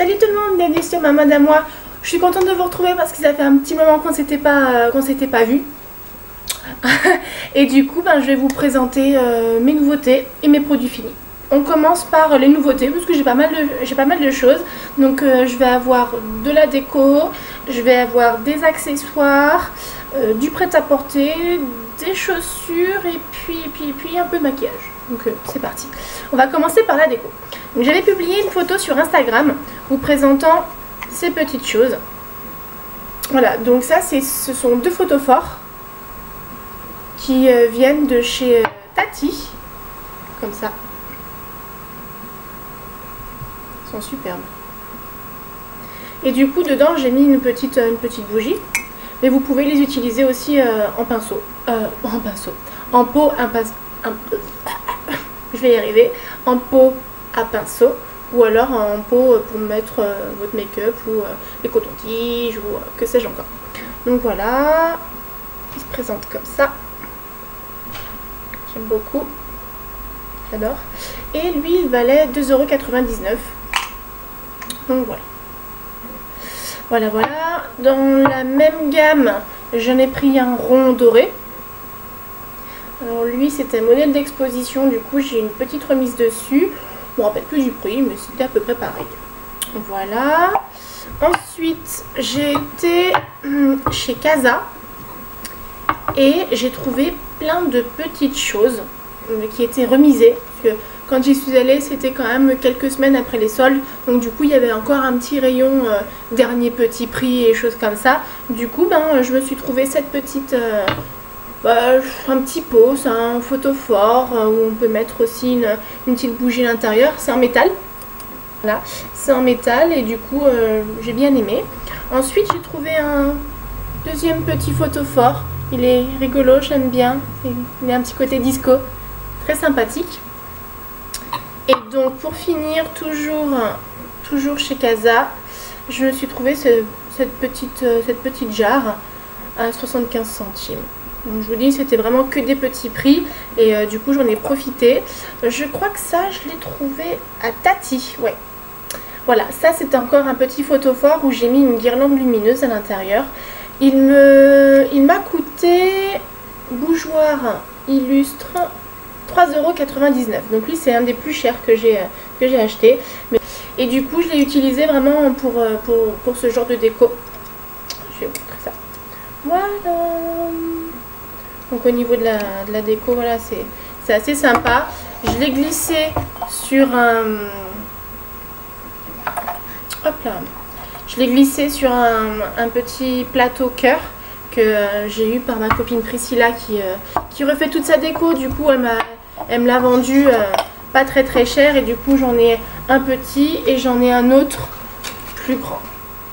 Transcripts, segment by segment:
Salut tout le monde, bienvenue sur ma mode à moi. Je suis contente de vous retrouver parce que ça fait un petit moment qu'on s'était pas vu. Et du coup, je vais vous présenter mes nouveautés et mes produits finis. On commence par les nouveautés parce que j'ai pas mal de choses. Donc je vais avoir de la déco, je vais avoir des accessoires, du prêt-à-porter, des chaussures et puis un peu de maquillage. Donc c'est parti. On va commencer par la déco. J'avais publié une photo sur Instagram vous présentant ces petites choses. Voilà, donc ça ce sont deux photos forts qui viennent de chez Tati, comme ça. Ils sont superbes. Et du coup dedans j'ai mis une petite bougie, mais vous pouvez les utiliser aussi en pinceau, en pot, je vais y arriver, en pot à pinceau, ou alors en pot pour mettre votre make-up ou les cotons-tiges ou que sais-je encore. Donc voilà, il se présente comme ça. J'aime beaucoup, j'adore. Et lui il valait 2,99 €. Donc voilà. Voilà. Dans la même gamme, j'en ai pris un rond doré. Alors lui c'était un modèle d'exposition, du coup j'ai une petite remise dessus. Je me rappelle plus du prix, mais c'était à peu près pareil. Voilà. Ensuite j'ai été chez Casa et j'ai trouvé plein de petites choses qui étaient remisées. Parce que quand j'y suis allée, c'était quand même quelques semaines après les soldes. Donc du coup, il y avait encore un petit rayon dernier petit prix et choses comme ça. Du coup, je me suis trouvé cette petite... un petit pot, c'est un photophore où on peut mettre aussi une petite bougie à l'intérieur. C'est en métal. Voilà, c'est en métal et du coup, j'ai bien aimé. Ensuite, j'ai trouvé un deuxième petit photophore. Il est rigolo, j'aime bien. Il a un petit côté disco, très sympathique. Et donc pour finir, toujours chez Casa, je me suis trouvé cette petite jarre à 75 centimes. Donc je vous dis, c'était vraiment que des petits prix et du coup j'en ai profité. Je crois que ça, je l'ai trouvé à Tati, ouais. Voilà, ça c'est encore un petit photophore où j'ai mis une guirlande lumineuse à l'intérieur. Il m'a coûté, bougeoir illustre, 3,99 €. Donc lui c'est un des plus chers que j'ai acheté. Et du coup je l'ai utilisé vraiment pour ce genre de déco. Je vais vous montrer ça. Voilà. Donc au niveau de la déco, voilà, c'est assez sympa. Je l'ai glissé sur un... Hop là. Je l'ai glissé sur un petit plateau cœur que j'ai eu par ma copine Priscilla qui refait toute sa déco. Du coup elle me l'a vendu pas très cher et du coup j'en ai un petit et j'en ai un autre plus grand.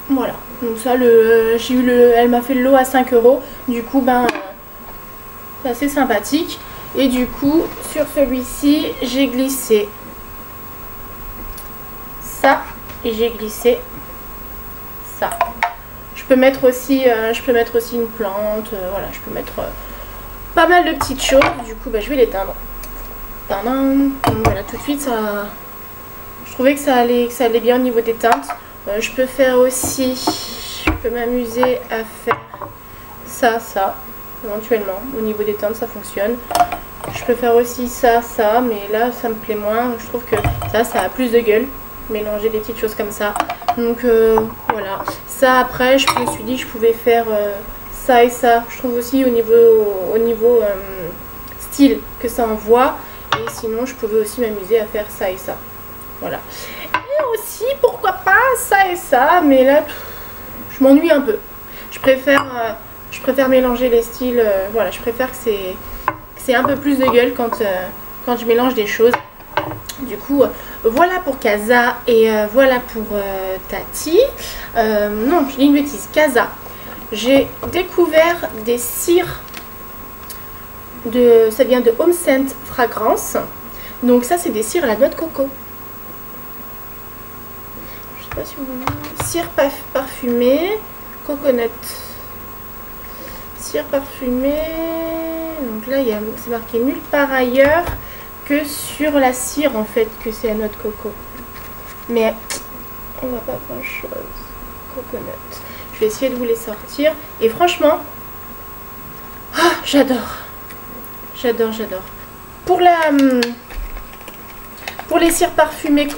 Voilà, donc ça elle m'a fait le lot à 5 €. Du coup c'est assez sympathique. Et du coup sur celui-ci j'ai glissé ça et j'ai glissé ça. Je peux mettre aussi une plante, voilà, je peux mettre pas mal de petites choses. Du coup je vais l'éteindre. Donc voilà, tout de suite ça, je trouvais que ça allait bien au niveau des teintes. Je peux faire aussi, je peux m'amuser à faire ça éventuellement. Au niveau des teintes ça fonctionne. Je peux faire aussi ça, mais là ça me plaît moins. Je trouve que ça a plus de gueule. Mélanger des petites choses comme ça. Donc voilà. Ça après je me suis dit que je pouvais faire ça et ça. Je trouve aussi au niveau style que ça envoie. Et sinon je pouvais aussi m'amuser à faire ça et ça. Voilà. Et aussi pourquoi pas ça et ça. Mais là je m'ennuie un peu. Je préfère mélanger les styles. Voilà, je préfère que c'est un peu plus de gueule quand je mélange des choses. Du coup voilà pour Casa et voilà pour Tati. Non, je dis une bêtise. Casa, j'ai découvert des cires ça vient de Home Scent Fragrance. Donc ça c'est des cires à la noix de coco. Je sais pas si vous voyez. Cire parfumée, coconut. Cire parfumée. Donc là c'est marqué nulle part ailleurs que sur la cire en fait que c'est la noix de coco. Mais On voit pas grand chose. Coconut. Je vais essayer de vous les sortir. Et franchement, ah, j'adore. J'adore, j'adore. Pour les cires parfumées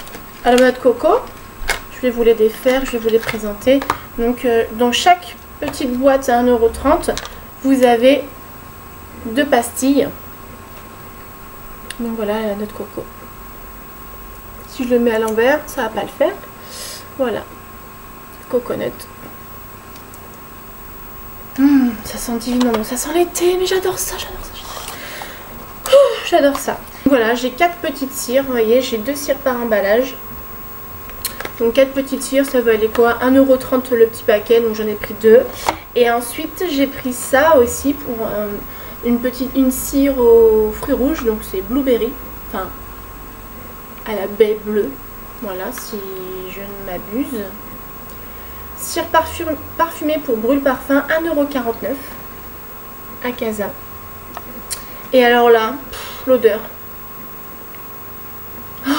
à la mode coco, je vais vous les défaire, je vais vous les présenter. Donc dans chaque petite boîte à 1,30 €, vous avez 2 pastilles. Donc voilà la noix de coco. Si je le mets à l'envers, ça va pas le faire. Voilà. Coconut. Ça sent divin. Non, ça sent l'été, mais j'adore ça, j'adore ça. J'adore ça. Voilà, j'ai 4 petites cires, vous voyez, j'ai 2 cires par emballage. Donc 4 petites cires, ça va aller quoi, 1,30 € le petit paquet, donc j'en ai pris 2. Et ensuite, j'ai pris ça aussi pour une cire aux fruits rouges, donc c'est blueberry, enfin à la baie bleue, voilà, si je ne m'abuse. Cire parfumée pour brûle parfum, 1,49 € à Casa. Et alors là, l'odeur. Oh,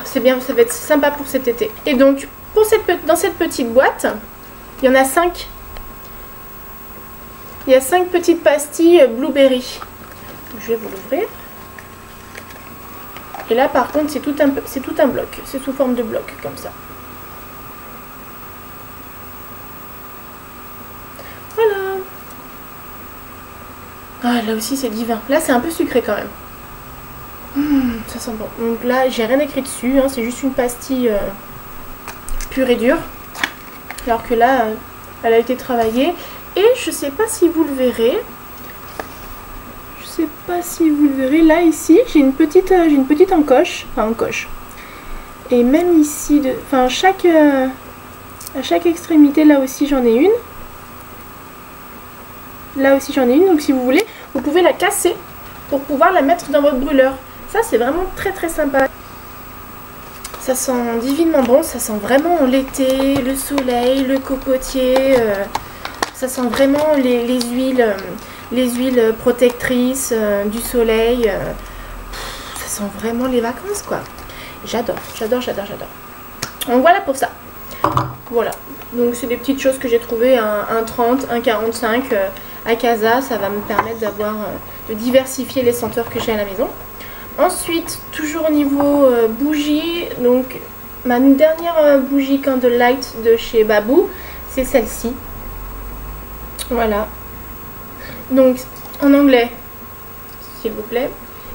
c'est bien, ça va être sympa pour cet été. Et donc, dans cette petite boîte, il y en a 5. Il y a 5 petites pastilles blueberry. Je vais vous l'ouvrir. Et là, par contre, c'est tout un bloc. C'est sous forme de bloc, comme ça. Voilà. Ah, là aussi, c'est divin. Là, c'est un peu sucré quand même. Ça sent bon. Donc là, j'ai rien écrit dessus. Hein, c'est juste une pastille pure et dure. Alors que là, elle a été travaillée. Et je sais pas si vous le verrez. Je sais pas si vous le verrez. Là, ici, j'ai une petite encoche. Enfin, encoche. Et même ici, enfin, à chaque extrémité, là aussi, j'en ai une. Là aussi, j'en ai une. Donc, si vous voulez, vous pouvez la casser pour pouvoir la mettre dans votre brûleur. Ça, c'est vraiment très, très sympa. Ça sent divinement bon. Ça sent vraiment l'été, le soleil, le cocotier. Ça sent vraiment les huiles protectrices du soleil. Ça sent vraiment les vacances, quoi. J'adore, j'adore, j'adore, j'adore. Donc voilà pour ça. Voilà. Donc c'est des petites choses que j'ai trouvées à 1,30 €, 1,45 € à Casa. Ça va me permettre de diversifier les senteurs que j'ai à la maison. Ensuite, toujours au niveau bougie, donc ma dernière bougie Candlelight de chez Babou, c'est celle-ci. Voilà. Donc en anglais, s'il vous plaît,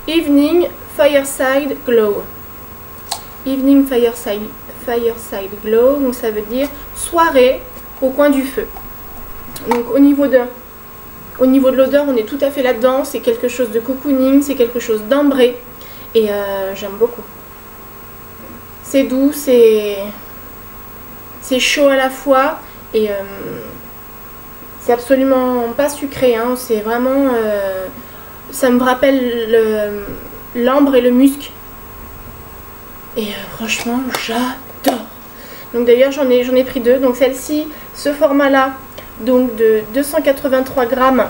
Evening Fireside Glow. Evening Fireside Glow, donc ça veut dire soirée au coin du feu. Donc au niveau de l'odeur, on est tout à fait là-dedans. C'est quelque chose de cocooning, c'est quelque chose d'ambré. Et j'aime beaucoup. C'est doux, c'est chaud à la fois. Et c'est absolument pas sucré. Hein. C'est vraiment... ça me rappelle l'ambre et le musc. Et franchement, j'adore. Donc d'ailleurs, j'en ai pris 2. Donc celle-ci, ce format-là, donc de 283 grammes.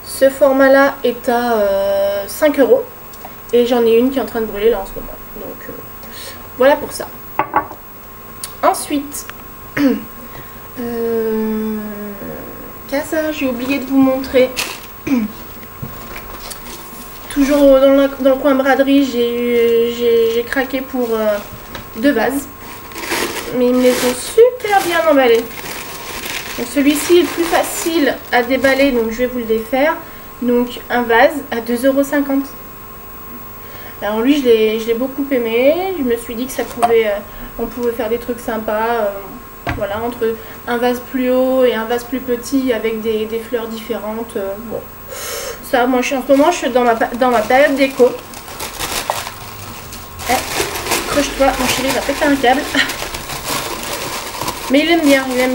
Ce format-là est à 5 €. Et j'en ai une qui est en train de brûler là en ce moment. Donc voilà pour ça. Ensuite, Casa, j'ai oublié de vous montrer. Toujours dans le coin braderie, j'ai craqué pour 2 vases. Mais ils me les ont super bien emballés. Donc celui-ci est le plus facile à déballer, donc je vais vous le défaire. Donc un vase à 2,50 €. Alors lui, je l'ai beaucoup aimé. Je me suis dit que on pouvait faire des trucs sympas. Voilà, entre un vase plus haut et un vase plus petit avec des fleurs différentes. Bon, ça, moi, en ce moment, je suis dans ma période déco. Accroche-toi, mon chéri, il va péter un câble. Mais il aime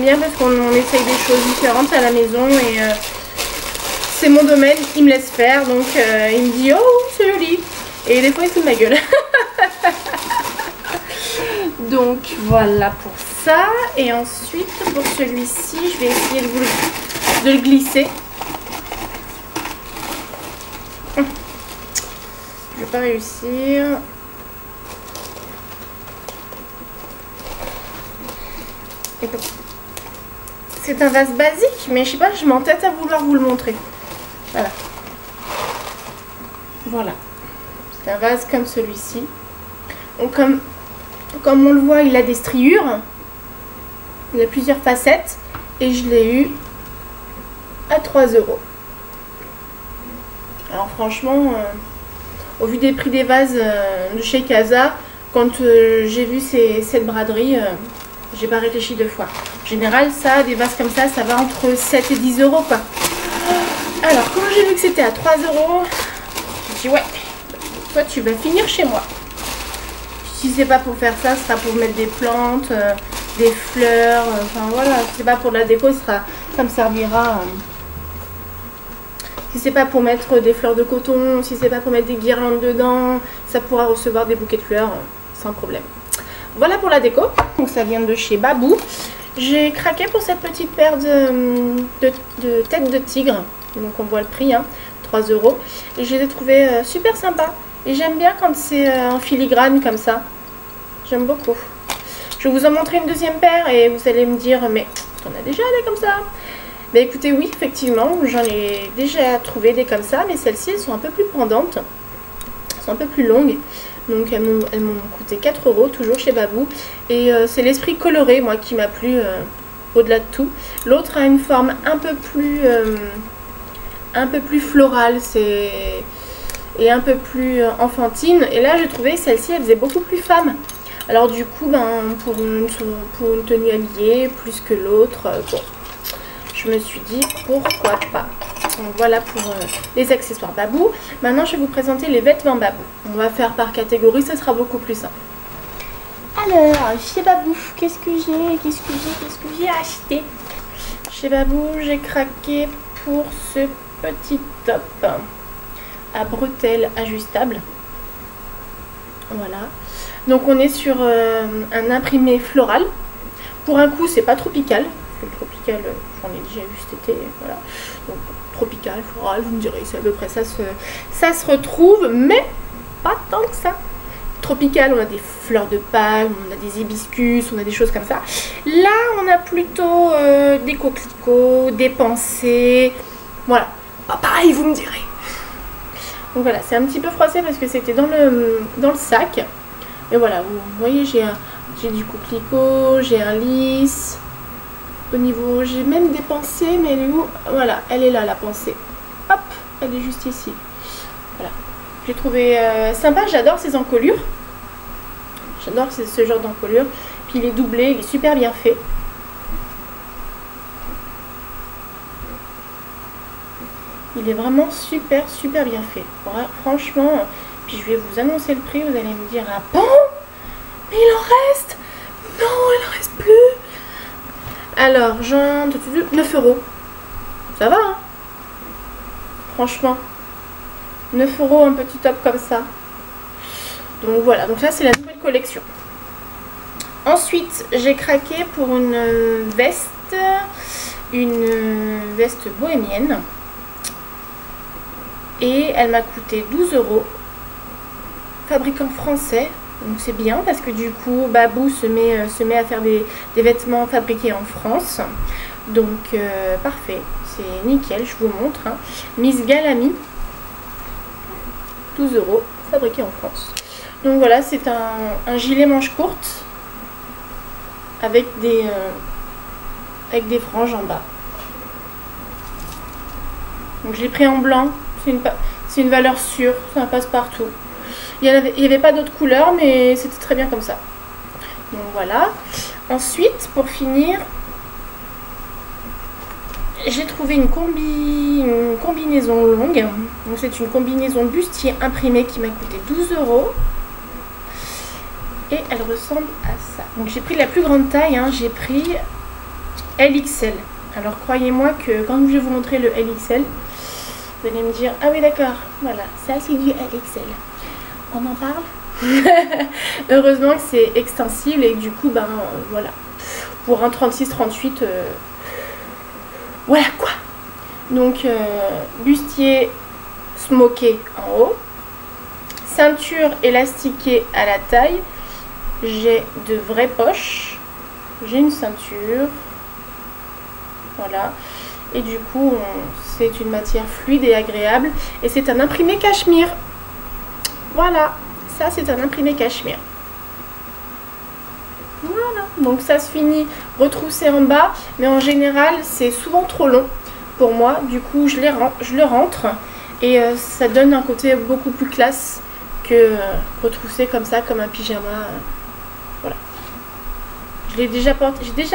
bien parce qu'on essaye des choses différentes à la maison et c'est mon domaine, il me laisse faire, donc il me dit oh c'est joli et des fois il fout de ma gueule. Donc voilà pour ça. Et ensuite pour celui-ci, je vais essayer de le glisser. Je vais pas réussir. Et bon, c'est un vase basique, mais je sais pas, je m'entête à vouloir vous le montrer. Voilà. Voilà. C'est un vase comme celui-ci. Donc comme on le voit, il a des striures. Il a plusieurs facettes. Et je l'ai eu à 3 €. Alors franchement, au vu des prix des vases de chez Casa, quand j'ai vu cette braderie, j'ai pas réfléchi deux fois. En général, ça, des vases comme ça va entre 7 et 10 € quoi. Alors, quand j'ai vu que c'était à 3 €, j'ai dit ouais, toi tu vas finir chez moi. Si c'est pas pour faire ça, ce sera pour mettre des plantes, des fleurs, enfin voilà, si c'est pas pour de la déco, ça me servira. Si c'est pas pour mettre des fleurs de coton, si c'est pas pour mettre des guirlandes dedans, ça pourra recevoir des bouquets de fleurs sans problème. Voilà pour la déco. Donc ça vient de chez Babou. J'ai craqué pour cette petite paire de têtes de tigre. Donc on voit le prix, hein, 3 €. Et je les ai trouvées super sympas. Et j'aime bien quand c'est en filigrane comme ça. J'aime beaucoup. Je vais vous en montrer une deuxième paire et vous allez me dire, mais t'en as déjà des comme ça? Bah écoutez, oui, effectivement, j'en ai déjà trouvé des comme ça, mais celles-ci, elles sont un peu plus pendantes. Elles sont un peu plus longues. Donc elles m'ont coûté 4 €, toujours chez Babou. Et c'est l'esprit coloré, moi, qui m'a plu au-delà de tout. L'autre a une forme un peu plus florale, et un peu plus enfantine. Et là, j'ai trouvé celle-ci, elle faisait beaucoup plus femme. Alors du coup, pour une tenue habillée, plus que l'autre, bon, je me suis dit pourquoi pas. Donc voilà pour les accessoires Babou. Maintenant, je vais vous présenter les vêtements Babou. On va faire par catégorie, ce sera beaucoup plus simple. Alors, chez Babou, qu'est-ce que j'ai acheté? Chez Babou, j'ai craqué pour ce petit top à bretelles ajustables. Voilà. Donc on est sur un imprimé floral. Pour un coup, c'est pas tropical. Le tropical, j'en ai déjà eu cet été. Voilà. Donc tropical, floral, vous me direz, c'est à peu près ça se retrouve, mais pas tant que ça. Tropical, on a des fleurs de palme, on a des hibiscus, on a des choses comme ça. Là, on a plutôt des coquelicots, des pensées. Voilà. Pas pareil, vous me direz. Donc voilà, c'est un petit peu froissé parce que c'était dans le sac. Et voilà, vous voyez, j'ai du coquelicot, j'ai un lys. Au niveau, j'ai même des pensées, mais elle est où? Voilà, elle est là, la pensée. Hop, elle est juste ici. Voilà. J'ai trouvé sympa, j'adore ces encolures. J'adore ce genre d'encolure. Puis il est doublé, il est super bien fait. Il est vraiment super bien fait. Ouais, franchement, puis je vais vous annoncer le prix, vous allez me dire, ah bon? Mais il en reste? Non, il en reste plus. Alors, genre, 9 €. Ça va, hein? Franchement. 9 € un petit top comme ça. Donc voilà, donc ça c'est la nouvelle collection. Ensuite, j'ai craqué pour une veste bohémienne. Et elle m'a coûté 12 €. Fabricant français. Donc c'est bien parce que du coup Babou se met à faire des vêtements fabriqués en France. Donc parfait, c'est nickel, je vous montre. Hein. Miss Galami, 12 €, fabriqué en France. Donc voilà, c'est un gilet manche courte avec des franges en bas. Donc je l'ai pris en blanc, c'est une valeur sûre, ça passe partout. Il n'y avait pas d'autres couleurs, mais c'était très bien comme ça. Donc voilà. Ensuite, pour finir, j'ai trouvé une combinaison longue. Donc c'est une combinaison bustier imprimée qui m'a coûté 12 €. Et elle ressemble à ça. Donc j'ai pris la plus grande taille, hein, j'ai pris LXL. Alors croyez-moi que quand je vais vous montrer le LXL, vous allez me dire, ah oui d'accord, voilà, ça c'est du LXL. On en parle. Heureusement que c'est extensible et que du coup, voilà. Pour un 36-38, voilà quoi. Donc, bustier smoké en haut. Ceinture élastiquée à la taille. J'ai de vraies poches. j'ai une ceinture. Voilà. Et du coup, c'est une matière fluide et agréable. Et c'est un imprimé cachemire. Voilà. Ça, c'est un imprimé cachemire. Voilà. Donc ça se finit retroussé en bas. Mais en général, c'est souvent trop long pour moi. Du coup, je le rentre. Et ça donne un côté beaucoup plus classe que retroussé comme ça, comme un pyjama. Voilà. J'ai déjà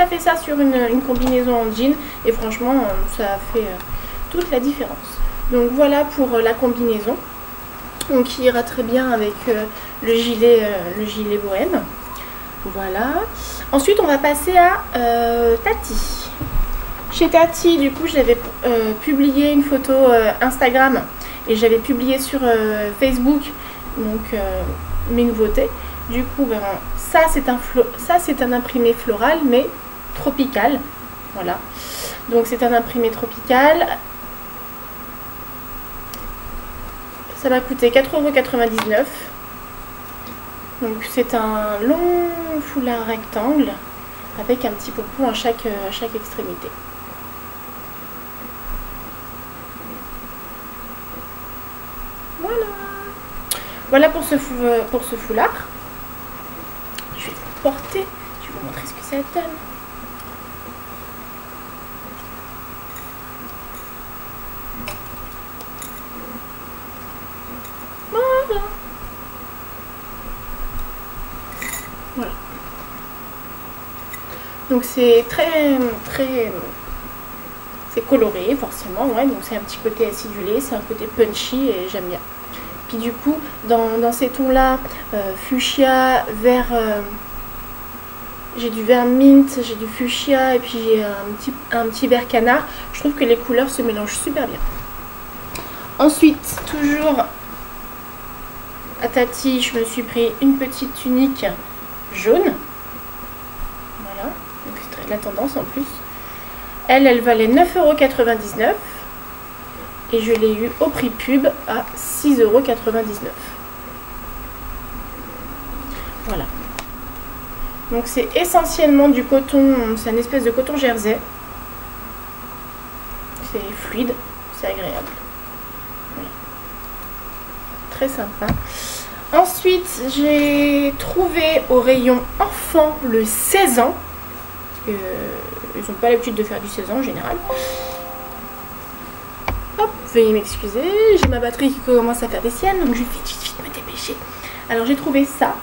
fait ça sur une combinaison en jean et franchement ça a fait toute la différence. Donc voilà pour la combinaison, donc qui ira très bien avec le gilet bohème. Voilà. Ensuite on va passer à Tati. Chez Tati, du coup j'avais publié une photo Instagram et j'avais publié sur Facebook donc mes nouveautés. Du coup ça c'est un imprimé floral mais tropical. Voilà. Donc c'est un imprimé tropical. Ça m'a coûté 4,99 €. Donc c'est un long foulard rectangle avec un petit pompon à chaque extrémité. Voilà. Voilà pour ce foulard. Je vais le porter, je vais vous montrer ce que ça donne. Voilà. Voilà. Donc c'est c'est coloré forcément, ouais, donc c'est un petit côté acidulé, c'est un côté punchy et j'aime bien. Puis du coup, dans ces tons-là, fuchsia, vert, j'ai du vert mint, j'ai du fuchsia et puis j'ai un petit vert canard. Je trouve que les couleurs se mélangent super bien. Ensuite, toujours à Tati, je me suis pris une petite tunique jaune. Voilà, donc c'est la tendance en plus. Elle valait 9,99 € et je l'ai eu au prix pub à 6,99 €. Voilà. Donc c'est essentiellement du coton, c'est une espèce de coton jersey. C'est fluide, c'est agréable. Voilà. Très sympa. Ensuite, j'ai trouvé au rayon enfant le 16 ans. Ils n'ont pas l'habitude de faire du 16 ans en général. Hop, veuillez m'excuser, j'ai ma batterie qui commence à faire des siennes, donc je vais vite me dépêcher. Alors j'ai trouvé ça.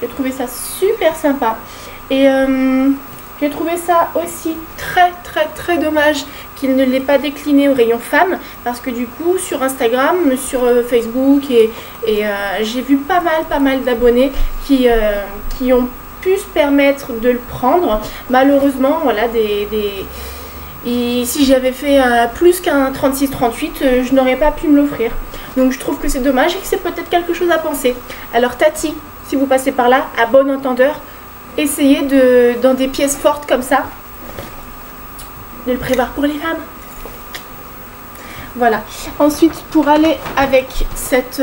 J'ai trouvé ça super sympa. Et j'ai trouvé ça aussi très dommage qu'il ne l'ait pas décliné au rayon femmes. Parce que du coup, sur Instagram, sur Facebook, et j'ai vu pas mal d'abonnés qui ont pu se permettre de le prendre. Malheureusement, voilà, si j'avais fait plus qu'un 36-38, je n'aurais pas pu me l'offrir. Donc je trouve que c'est dommage et que c'est peut-être quelque chose à penser. Alors Tati, si vous passez par là, à bon entendeur, essayez dans des pièces fortes comme ça, de le prévoir pour les femmes. Voilà. Ensuite, pour aller avec cette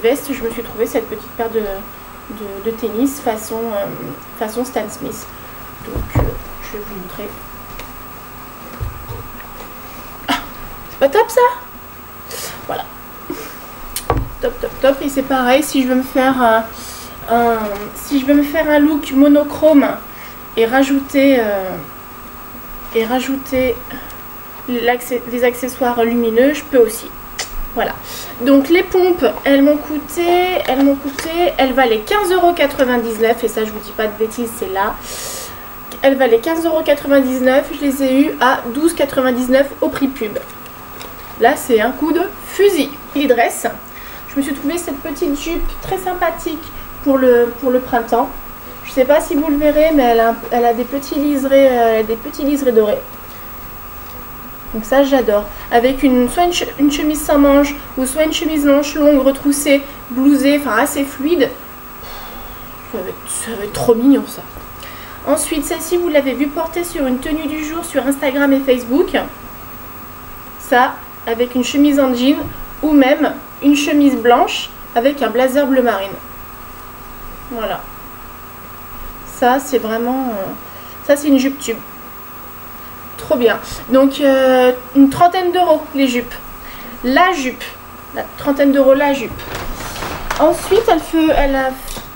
veste, je me suis trouvé cette petite paire de tennis façon Stan Smith. Donc je vais vous montrer. Ah, c'est pas top ça? Voilà. Top. Et c'est pareil, si je veux me faire un look monochrome et rajouter les accessoires lumineux, je peux aussi. Voilà. Donc les pompes, elles valaient 15,99 € et ça je vous dis pas de bêtises, c'est là. Elles valaient 15,99 €, je les ai eues à 12,99 € au prix pub. Là c'est un coup de fusil. Les dresses, je me suis trouvé cette petite jupe très sympathique pour le printemps. Je sais pas si vous le verrez, mais elle a des petits liserés dorés. Donc ça j'adore. Avec soit une chemise sans manches ou soit une chemise manche longue retroussée, blousée, enfin assez fluide. Ça va être trop mignon ça. Ensuite celle-ci vous l'avez vu porter sur une tenue du jour sur Instagram et Facebook. Ça avec une chemise en jean ou même une chemise blanche avec un blazer bleu marine. Voilà. Ça c'est vraiment Ça c'est une jupe tube. Trop bien. Donc une trentaine d'euros les jupes. La jupe. La trentaine d'euros la jupe. Ensuite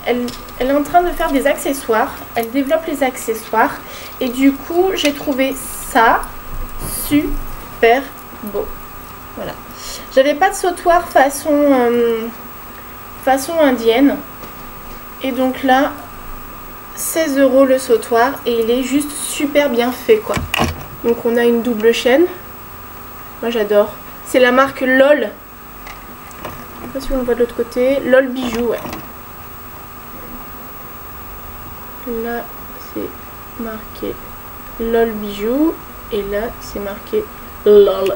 elle est en train de faire des accessoires. Elle développe les accessoires. Et du coup j'ai trouvé ça super beau. Voilà. J'avais pas de sautoir façon indienne. Et donc là 16 euros le sautoir. Et il est juste super bien fait quoi. Donc on a une double chaîne. Moi j'adore. C'est la marque LOL. Je sais pas si on le voit de l'autre côté. LOL bijoux, ouais. Là c'est marqué LOL bijoux. Et là c'est marqué LOL.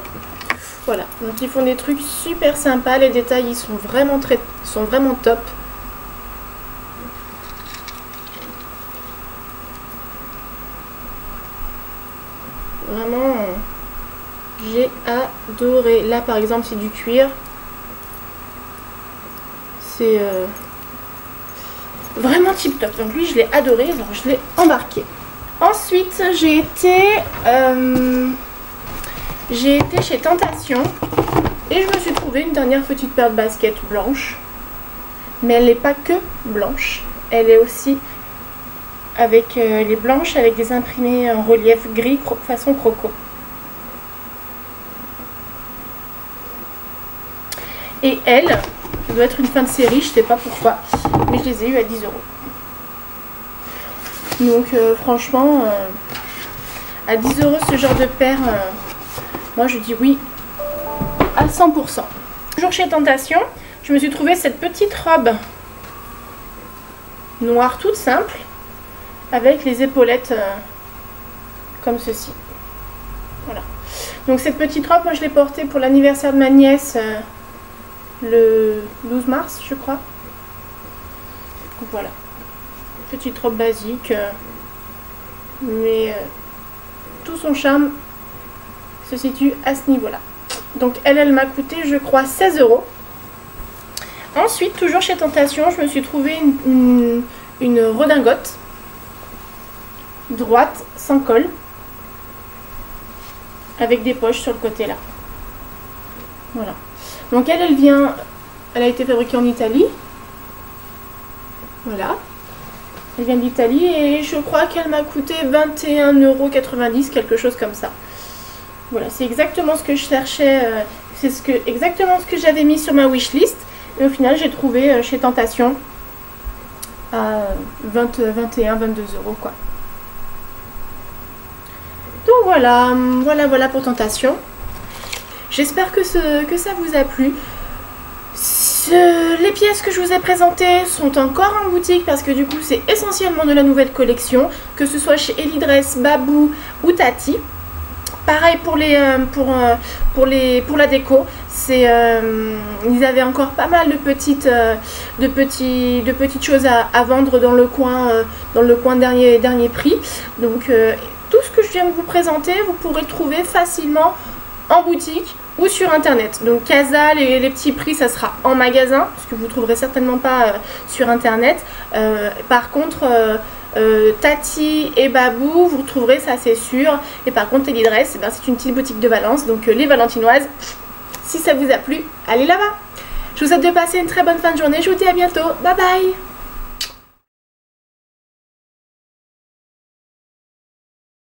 Voilà. Donc ils font des trucs super sympas. Les détails ils sont vraiment top. Vraiment, j'ai adoré. Là, par exemple, c'est du cuir. C'est vraiment tip top. Donc lui, je l'ai adoré. Donc je l'ai embarqué. Ensuite, j'ai été chez Tentation. Et je me suis trouvé une dernière petite paire de baskets blanches. Mais elle n'est pas que blanche. Elle est aussi... avec les blanches avec des imprimés en relief gris façon croco. Et elle, ça doit être une fin de série, je sais pas pourquoi, mais je les ai eu à 10 euros. Donc franchement, à 10 euros ce genre de paire, moi je dis oui à 100%. Toujours chez Tentation, je me suis trouvé cette petite robe noire toute simple. Avec les épaulettes comme ceci. Voilà. Donc cette petite robe, moi je l'ai portée pour l'anniversaire de ma nièce le 12 mars, je crois. Donc voilà. Petite robe basique. Mais tout son charme se situe à ce niveau-là. Donc elle m'a coûté, je crois, 16 euros. Ensuite, toujours chez Tentation, je me suis trouvé une redingote. Droite, sans col, avec des poches sur le côté là. Voilà. Donc elle a été fabriquée en Italie. Voilà. Elle vient d'Italie et je crois qu'elle m'a coûté 21,90 €, quelque chose comme ça. Voilà, c'est exactement ce que je cherchais, exactement ce que j'avais mis sur ma wishlist. Et au final, j'ai trouvé chez Tentation à 21-22 € quoi. Donc voilà pour Tentation. J'espère que ça vous a plu. Les pièces que je vous ai présentées sont encore en boutique parce que du coup c'est essentiellement de la nouvelle collection, que ce soit chez Elidress, Babou ou Tati. Pareil pour la déco, ils avaient encore pas mal de petites choses à vendre dans le coin dernier prix. Donc tout ce que je viens de vous présenter, vous pourrez le trouver facilement en boutique ou sur internet. Donc Casa, les petits prix, ça sera en magasin, parce que vous ne trouverez certainement pas sur internet. Par contre, Tati et Babou, vous retrouverez ça, c'est sûr. Et par contre, Elidress, c'est une petite boutique de Valence. Donc les Valentinoises, si ça vous a plu, allez là-bas. Je vous souhaite de passer une très bonne fin de journée. Je vous dis à bientôt. Bye bye.